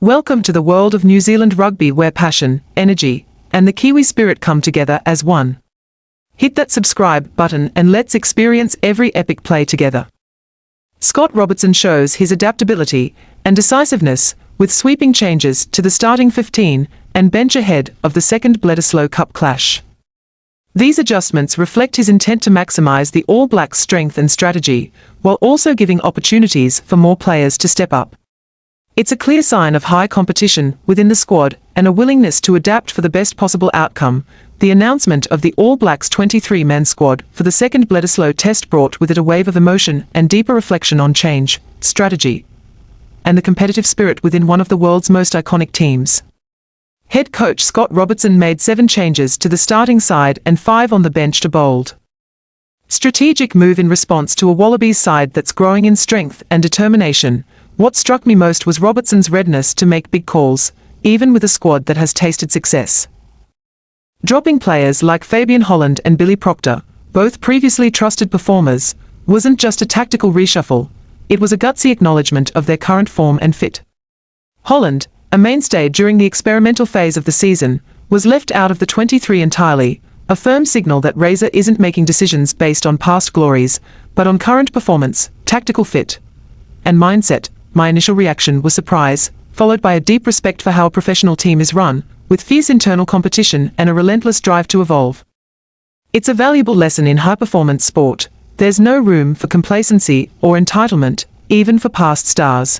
Welcome to the world of New Zealand rugby where passion, energy, and the Kiwi spirit come together as one. Hit that subscribe button and let's experience every epic play together. Scott Robertson shows his adaptability and decisiveness with sweeping changes to the starting 15 and bench ahead of the second Bledisloe Cup clash. These adjustments reflect his intent to maximise the All Blacks' strength and strategy, while also giving opportunities for more players to step up. It's a clear sign of high competition within the squad and a willingness to adapt for the best possible outcome. The announcement of the All Blacks 23-man squad for the second Bledisloe Test brought with it a wave of emotion and deeper reflection on change, strategy, and the competitive spirit within one of the world's most iconic teams. Head coach Scott Robertson made 7 changes to the starting side and 5 on the bench to bold. Strategic move in response to a Wallabies side that's growing in strength and determination. What struck me most was Robertson's readiness to make big calls, even with a squad that has tasted success. Dropping players like Fabian, Holland and Proctor, both previously trusted performers, wasn't just a tactical reshuffle, it was a gutsy acknowledgement of their current form and fit. Holland, a mainstay during the experimental phase of the season, was left out of the 23 entirely, a firm signal that Razor isn't making decisions based on past glories, but on current performance, tactical fit, and mindset. My initial reaction was surprise, followed by a deep respect for how a professional team is run, with fierce internal competition and a relentless drive to evolve. It's a valuable lesson in high-performance sport. There's no room for complacency or entitlement, even for past stars.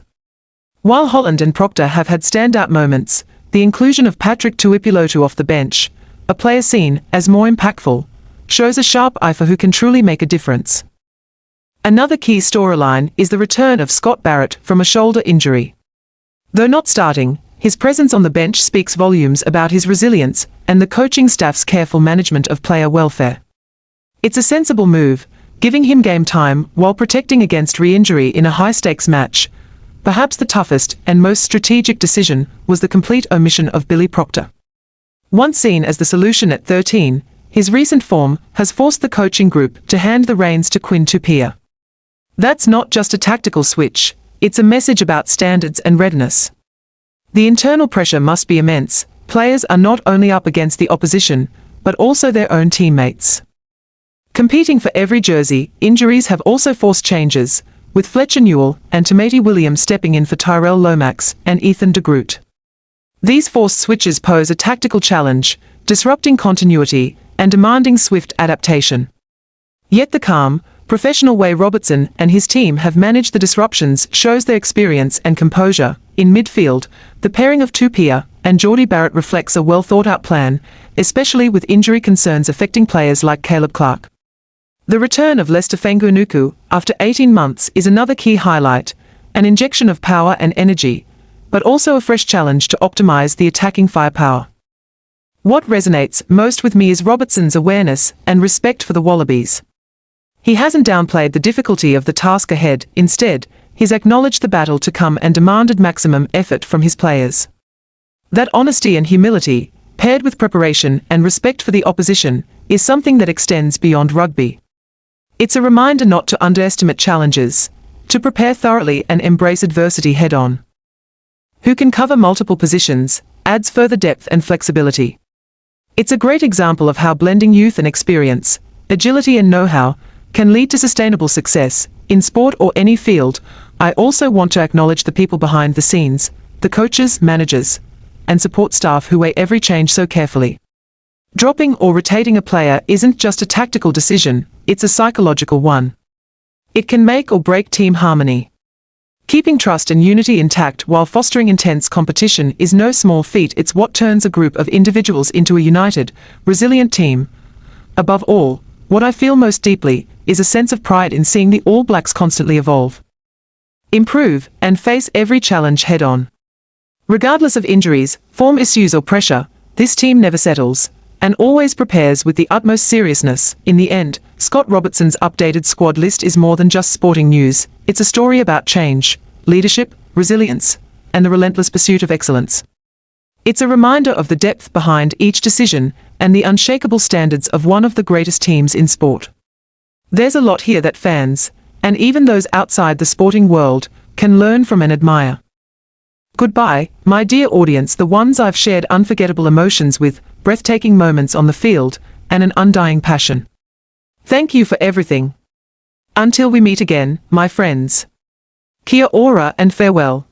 While Holland and Proctor have had standout moments, the inclusion of Tuipulotu off the bench, a player seen as more impactful, shows a sharp eye for who can truly make a difference. Another key storyline is the return of Scott Barrett from a shoulder injury. Though not starting, his presence on the bench speaks volumes about his resilience and the coaching staff's careful management of player welfare. It's a sensible move, giving him game time while protecting against re-injury in a high-stakes match. Perhaps the toughest and most strategic decision was the complete omission of Proctor. Once seen as the solution at 13, his recent form has forced the coaching group to hand the reins to Quinn Tupaea. That's not just a tactical switch, it's a message about standards and readiness. The internal pressure must be immense. Players are not only up against the opposition, but also their own teammates. Competing for every jersey, injuries have also forced changes, with Fletcher Newell and Tomati Williams stepping in for Tyrell Lomax and Ethan de Groot. These forced switches pose a tactical challenge, disrupting continuity and demanding swift adaptation. Yet the calm, professional way Robertson and his team have managed the disruptions shows their experience and composure. In midfield, the pairing of Tuipuea and Jordie Barrett reflects a well-thought-out plan, especially with injury concerns affecting players like Caleb Clarke. The return of Leicester Fainga'anuku after 18 months is another key highlight, an injection of power and energy, but also a fresh challenge to optimise the attacking firepower. What resonates most with me is Robertson's awareness and respect for the Wallabies. He hasn't downplayed the difficulty of the task ahead. Instead, he's acknowledged the battle to come and demanded maximum effort from his players. That honesty and humility, paired with preparation and respect for the opposition, is something that extends beyond rugby. It's a reminder not to underestimate challenges, to prepare thoroughly and embrace adversity head-on. Who can cover multiple positions, adds further depth and flexibility. It's a great example of how blending youth and experience, agility and know-how, can lead to sustainable success, in sport or any field. I also want to acknowledge the people behind the scenes, the coaches, managers, and support staff who weigh every change so carefully. Dropping or rotating a player isn't just a tactical decision, it's a psychological one. It can make or break team harmony. Keeping trust and unity intact while fostering intense competition is no small feat. It's what turns a group of individuals into a united, resilient team. Above all, what I feel most deeply is a sense of pride in seeing the All Blacks constantly evolve, improve, and face every challenge head-on. Regardless of injuries, form issues or pressure, this team never settles, and always prepares with the utmost seriousness. In the end, Scott Robertson's updated squad list is more than just sporting news. It's a story about change, leadership, resilience, and the relentless pursuit of excellence. It's a reminder of the depth behind each decision and the unshakable standards of one of the greatest teams in sport. There's a lot here that fans, and even those outside the sporting world, can learn from and admire. Goodbye, my dear audience, the ones I've shared unforgettable emotions with, breathtaking moments on the field, and an undying passion. Thank you for everything. Until we meet again, my friends. Kia ora and farewell.